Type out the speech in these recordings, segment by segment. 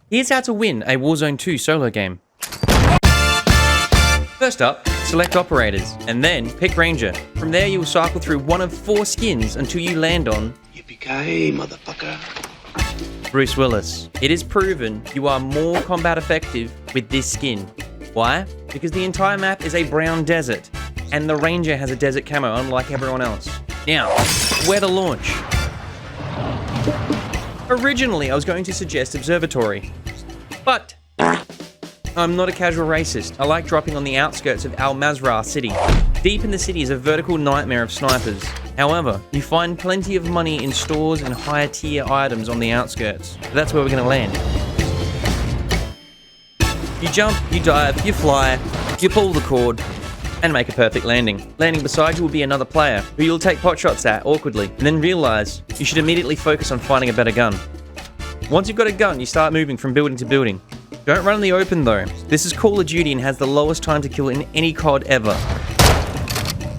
Here's how to win a Warzone 2 solo game. First up, select operators, and then pick Ranger. From there you will cycle through one of 4 skins until you land on Yippee-ki-yay, motherfucker. Bruce Willis. It is proven you are more combat effective with this skin. Why? Because the entire map is a brown desert, and the Ranger has a desert camo unlike everyone else. Now, where to launch? Originally, I was going to suggest Observatory, but I'm not a casual racist. I like dropping on the outskirts of Al Mazrah City. Deep in the city is a vertical nightmare of snipers. However, you find plenty of money in stores and higher tier items on the outskirts. So that's where we're going to land. You jump, you dive, you fly, you pull the cord, and make a perfect landing. Landing beside you will be another player, who you'll take pot shots at awkwardly, and then realize you should immediately focus on finding a better gun. Once you've got a gun, you start moving from building to building. Don't run in the open though. This is Call of Duty and has the lowest time to kill in any COD ever.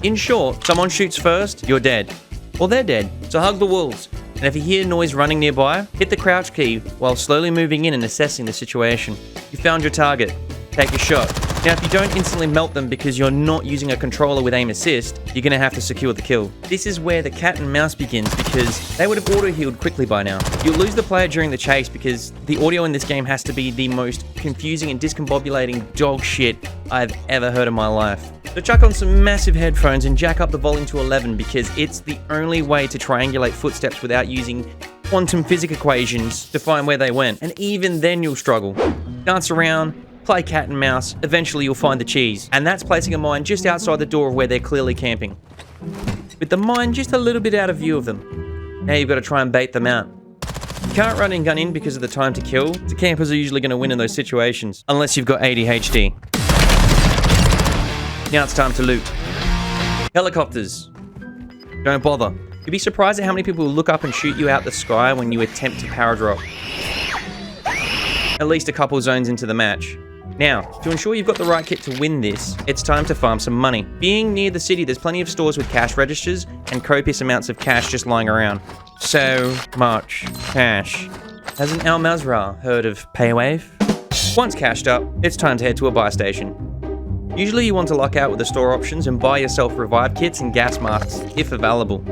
In short, someone shoots first, you're dead. Or they're dead, so hug the walls. And if you hear noise running nearby, hit the crouch key while slowly moving in and assessing the situation. You found your target. Take a shot. Now, if you don't instantly melt them because you're not using a controller with aim assist, you're going to have to secure the kill. This is where the cat and mouse begins because they would have auto-healed quickly by now. You'll lose the player during the chase because the audio in this game has to be the most confusing and discombobulating dog shit I've ever heard in my life. So chuck on some massive headphones and jack up the volume to 11 because it's the only way to triangulate footsteps without using quantum physics equations to find where they went. And even then you'll struggle. Dance around, play cat and mouse, eventually you'll find the cheese. And that's placing a mine just outside the door of where they're clearly camping. With the mine just a little bit out of view of them. Now you've got to try and bait them out. You can't run and gun in because of the time to kill. The campers are usually going to win in those situations, unless you've got ADHD. Now it's time to loot. Helicopters. Don't bother. You'd be surprised at how many people will look up and shoot you out the sky when you attempt to paradrop. At least a couple zones into the match. Now, to ensure you've got the right kit to win this, it's time to farm some money. Being near the city, there's plenty of stores with cash registers and copious amounts of cash just lying around. So much cash. Hasn't Al Mazrah heard of Paywave? Once cashed up, it's time to head to a buy station. Usually you want to luck out with the store options and buy yourself revive kits and gas masks, if available.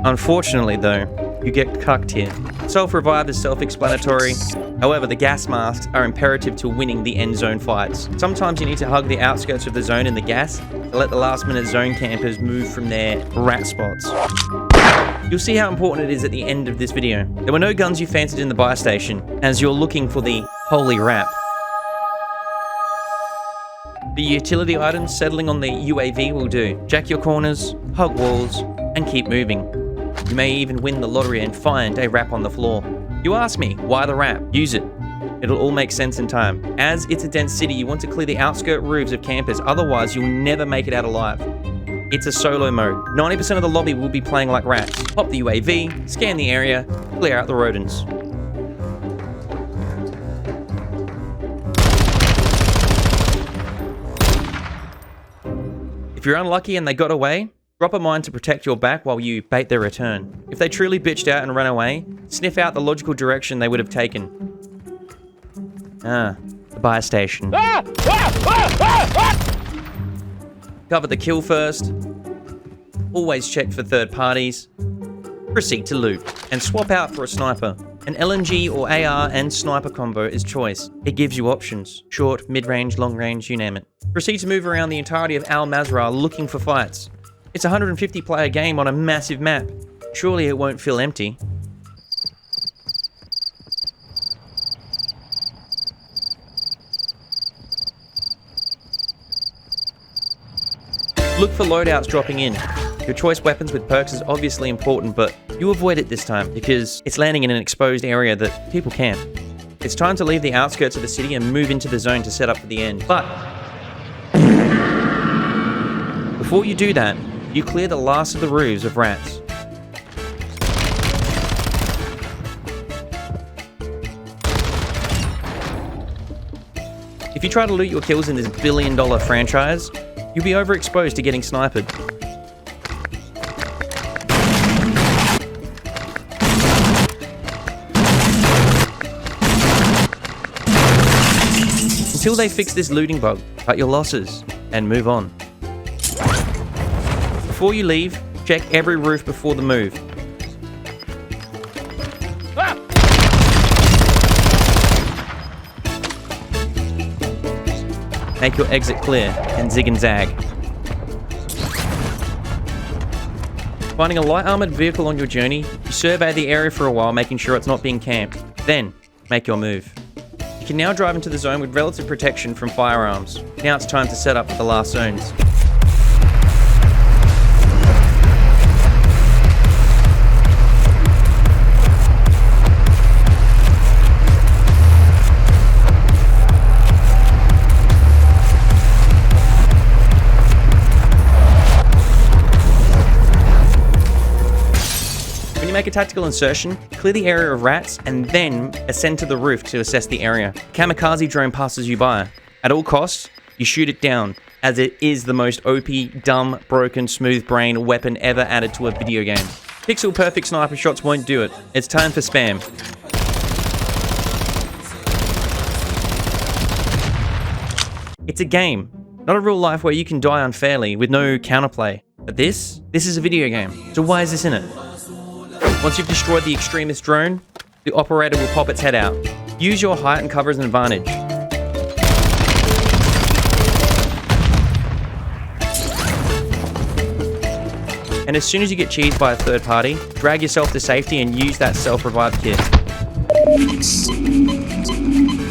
Unfortunately though, you get cucked here. Self-revive is self-explanatory. However, the gas masks are imperative to winning the end zone fights. Sometimes you need to hug the outskirts of the zone in the gas to let the last-minute zone campers move from their rat spots. You'll see how important it is at the end of this video. There were no guns you fancied in the buy station, as you're looking for the holy wrap. The utility items settling on the UAV will do. Jack your corners, hug walls, and keep moving. You may even win the lottery and find a wrap on the floor. You ask me, why the wrap? Use it. It'll all make sense in time. As it's a dense city, you want to clear the outskirt roofs of campers, otherwise you'll never make it out alive. It's a solo mode. 90% of the lobby will be playing like rats. Pop the UAV, scan the area, clear out the rodents. If you're unlucky and they got away, drop a mine to protect your back while you bait their return. If they truly bitched out and ran away, sniff out the logical direction they would have taken. The buy station. Cover the kill first. Always check for third parties. Proceed to loot and swap out for a sniper. An LMG or AR and sniper combo is choice. It gives you options. Short, mid-range, long-range, you name it. Proceed to move around the entirety of Al Mazrah looking for fights. It's a 150 player game on a massive map. Surely it won't feel empty. Look for loadouts dropping in. Your choice weapons with perks is obviously important, but you avoid it this time because it's landing in an exposed area that people camp. It's time to leave the outskirts of the city and move into the zone to set up for the end. But before you do that, you clear the last of the roofs of rats. If you try to loot your kills in this billion-dollar franchise, you'll be overexposed to getting sniped. Until they fix this looting bug, cut your losses and move on. Before you leave, check every roof before the move. Make your exit clear and zig and zag. Finding a light armored vehicle on your journey, you survey the area for a while, making sure it's not being camped. Then, make your move. You can now drive into the zone with relative protection from firearms. Now it's time to set up the last zones. When you make a tactical insertion, clear the area of rats and then ascend to the roof to assess the area. A kamikaze drone passes you by. At all costs, you shoot it down, as it is the most OP, dumb, broken, smooth brain weapon ever added to a video game. Pixel perfect sniper shots won't do it. It's time for spam. It's a game, not a real life where you can die unfairly with no counterplay. But this is a video game, so why is this in it? Once you've destroyed the extremist drone, the operator will pop its head out. Use your height and cover as an advantage. And as soon as you get cheesed by a third party, drag yourself to safety and use that self-revive kit.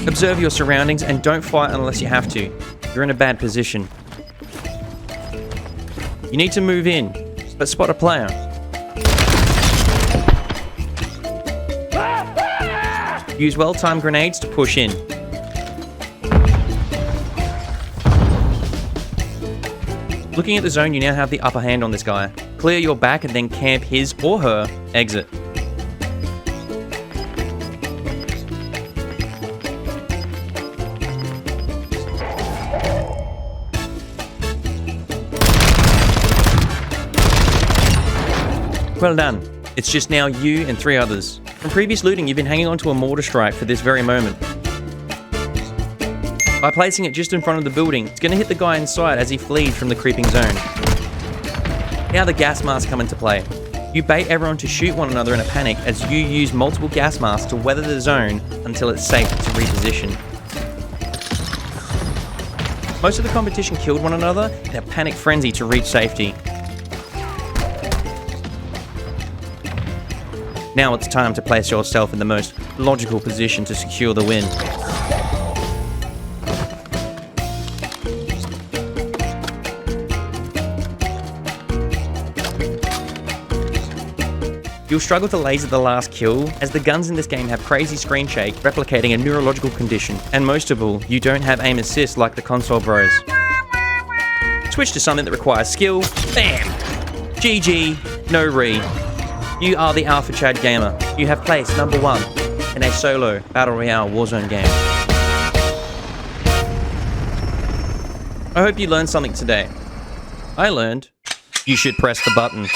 Observe your surroundings and don't fight unless you have to. You're in a bad position. You need to move in, but spot a player. Use well-timed grenades to push in. Looking at the zone, you now have the upper hand on this guy. Clear your back and then camp his or her exit. Well done. It's just now you and 3 others. From previous looting, you've been hanging onto a mortar strike for this very moment. By placing it just in front of the building, it's going to hit the guy inside as he flees from the creeping zone. Now the gas masks come into play. You bait everyone to shoot one another in a panic as you use multiple gas masks to weather the zone until it's safe to reposition. Most of the competition killed one another in a panic frenzy to reach safety. Now it's time to place yourself in the most logical position to secure the win. You'll struggle to laser the last kill, as the guns in this game have crazy screen shake, replicating a neurological condition. And most of all, you don't have aim assist like the console bros. Switch to something that requires skill. Bam! GG, no re. You are the Alpha Chad Gamer. You have placed number 1 in a solo Battle Royale Warzone game. I hope you learned something today. I learned you should press the button.